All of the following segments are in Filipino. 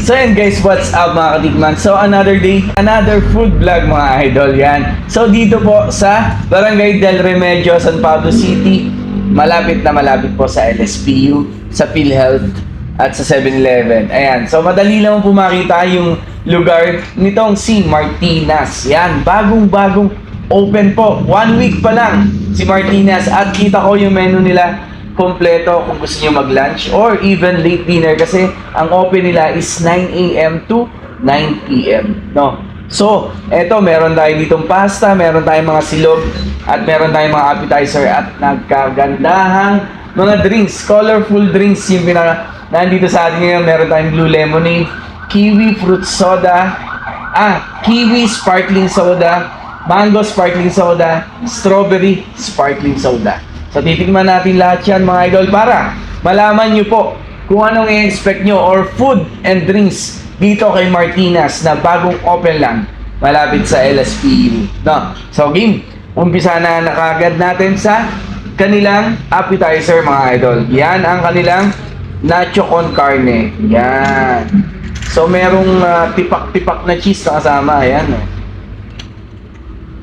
So yan guys, what's up mga katikman? So another day, another food vlog mga idol yan. So dito po sa Barangay del Remedio, San Pablo City, malapit po sa LSPU, sa PhilHealth at sa 7-Eleven. Ayan, so madali lang po makita yung lugar nitong si Martinez. Yan, bagong open po. 1 week pa lang si Martinez at kita ko yung menu nila kompleto kung gusto nyo mag-lunch or even late dinner kasi ang open nila is 9 a.m. to 9 p.m. No? So, eto, meron tayo ditong pasta, meron tayong mga silog, at meron tayong mga appetizer at nagkagandahang mga drinks, colorful drinks yung nandito sa atin ngayon. Meron tayong blue lemonade, kiwi fruit soda, kiwi sparkling soda, mango sparkling soda, strawberry sparkling soda. So titikman natin lahat yan mga idol para malaman nyo po kung anong i-expect nyo or food and drinks dito kay Martinez na bagong open lang malapit sa LSPU. No? So game, umpisa na kagad natin sa kanilang appetizer mga idol. Yan ang kanilang nacho con carne. Yan. So merong tipak-tipak na cheese na kasama. Ayan.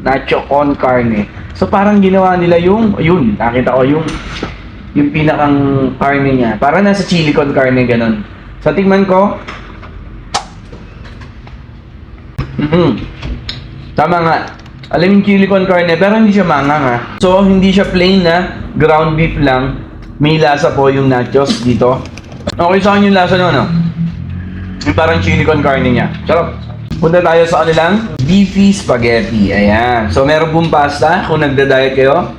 Nacho con carne. So parang ginawa nila yun, nakita ko yung pinakang carne niya. Parang nasa chili con carne ganun. So tingnan ko. Tama nga. Alam yung chili con carne pero hindi siya mangang ha. So hindi siya plain na ground beef lang. May lasa po yung nachos dito. Okay sa akin yung lasa no? Yung parang chili con carne niya. Sarap. Punta tayo sa kanilang beefy spaghetti. Ayan. So, meron pong pasta kung nagda-diet kayo.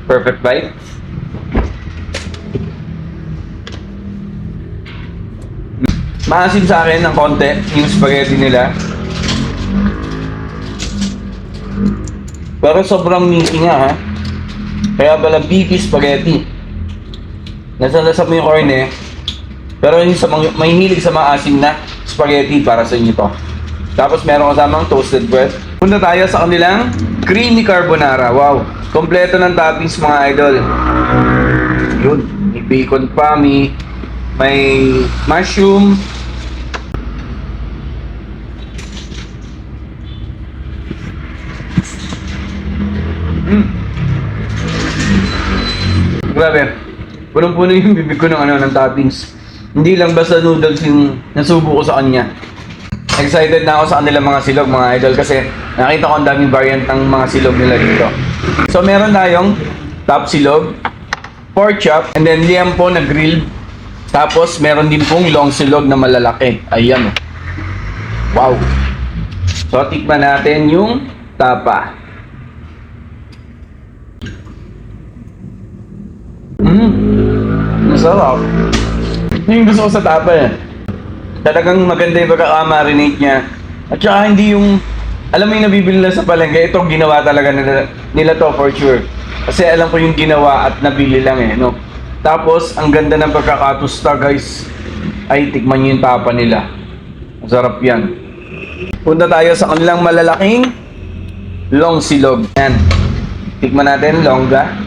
Perfect bite. Maasim sa akin ng konti yung spaghetti nila. Pero sobrang meaty nga ha. Kaya pala beefy spaghetti. Nasa mo yung corn pero hindi sa may hilig sa mga asim na spaghetti para sa inyo to. Tapos meron kasamang toasted bread. Punta tayo sa kanilang creamy carbonara. Wow! Kompleto ng toppings mga idol. Yun. May bacon pa, may mushroom. Grabe. Punong-puno yung bibig ko ng toppings. Hindi lang basta noodles yung nasubo ko sa kanya. Excited na ako sa kanilang mga silog mga idol kasi nakita ko ang daming variant ng mga silog nila dito. So meron tayong top silog, pork chop, and then liempo na grilled. Tapos meron din pong long silog na malalaki. Ayan. Wow. So tikman natin yung tapa. Masarap. Yung gusto ko sa tapa talagang maganda yung pagkaka-marinate niya. At saka hindi yung, alam mo yung nabibili na sa palengke, ito ginawa talaga nila to for sure. Kasi alam ko yung ginawa at nabili lang no. Tapos, ang ganda ng pagkakatusta guys. Ay, tikman nyo yung tapa nila. Masarap yan. Punta tayo sa kanilang malalaking long silog. Yan. Tikman natin, longga.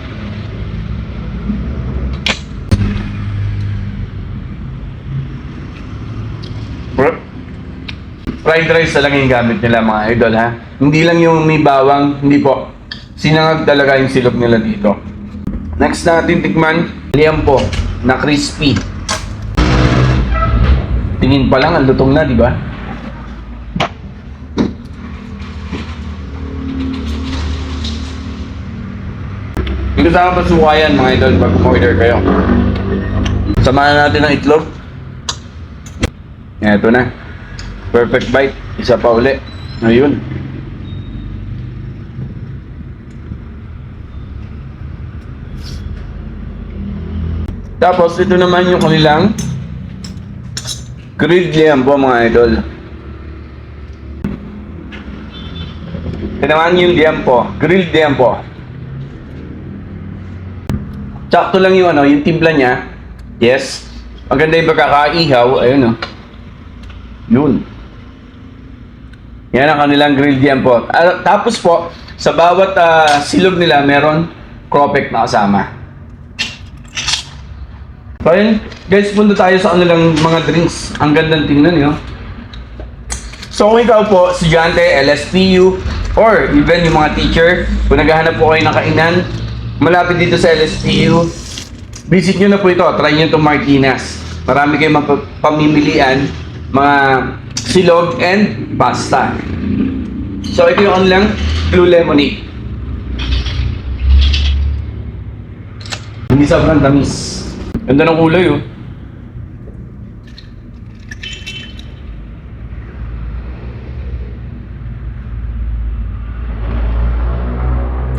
Fried rice talaga yung gamit nila mga idol ha. Hindi lang yung may bawang, hindi po. Sinangag talaga yung silog nila dito. Next natin tikman, liempo na crispy. Tingin pa lang, ang lutong na, di ba? Hindi kasama pa sukayan mga idol pag order kayo. Samahan natin ng itlog. Eto na. Perfect bite. Isa pa uli. Ayun. Tapos ito naman yung kanilang grilled liempo mga idol. Ito naman yung liempo. Grilled liempo. Sakto lang yung yung timpla niya. Yes. Maganda yung pagkakaihaw. Ayun Yun. Yan ang kanilang grilled liempo. Tapos po, sa bawat silog nila, meron cropek na kasama. So yun, Guys, punta tayo sa kanilang mga drinks. Ang gandang tingnan yun. So kung ikaw po, estudyante, LSPU, or even yung mga teacher, kung naghahanap po kayo ng kainan, malapit dito sa LSPU, visit nyo na po ito. Try nyo itong Martinez. Marami kayong pamimilian, mga silog and pasta. So ito yung kanilang Blue Lemonade. Hindi sobrang tamis. Ganda ng kulay oh.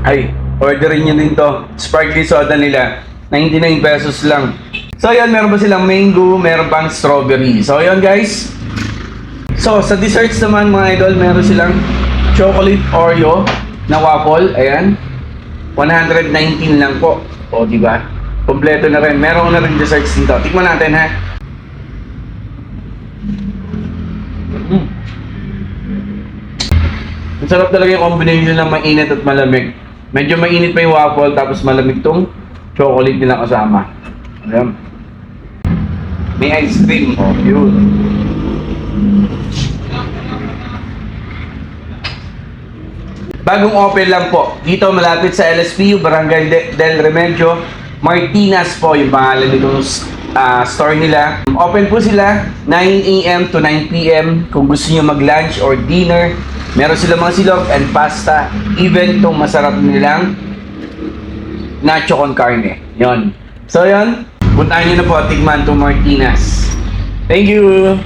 Ay, orderin nyo din to. Sparkly soda nila. 99 pesos lang. So yun, meron pa silang mango, meron pang strawberry. So yun guys. So sa desserts naman mga idol, meron silang chocolate Oreo na waffle. Ayan. 119 lang po. O diba? Kompleto na rin. Meron na rin desserts dito. Tikman natin ha. Ang sarap talaga yung combination ng mainit at malamig. Medyo mainit pa yung waffle, tapos malamig tong chocolate nila kasama. Ayan. May ice cream. Oh, yun. Bagong open lang po. Dito malapit sa LSPU, Barangay del Remedio. Martinez po yung pangalan nitong store nila. Open po sila 9 AM to 9 PM. Kung gusto niyo mag-lunch or dinner, meron silang mga silog and pasta. Even itong masarap nilang nacho con carne. Yon. So yon, puntahan nyo na po, tikman itong Martinez. Thank you!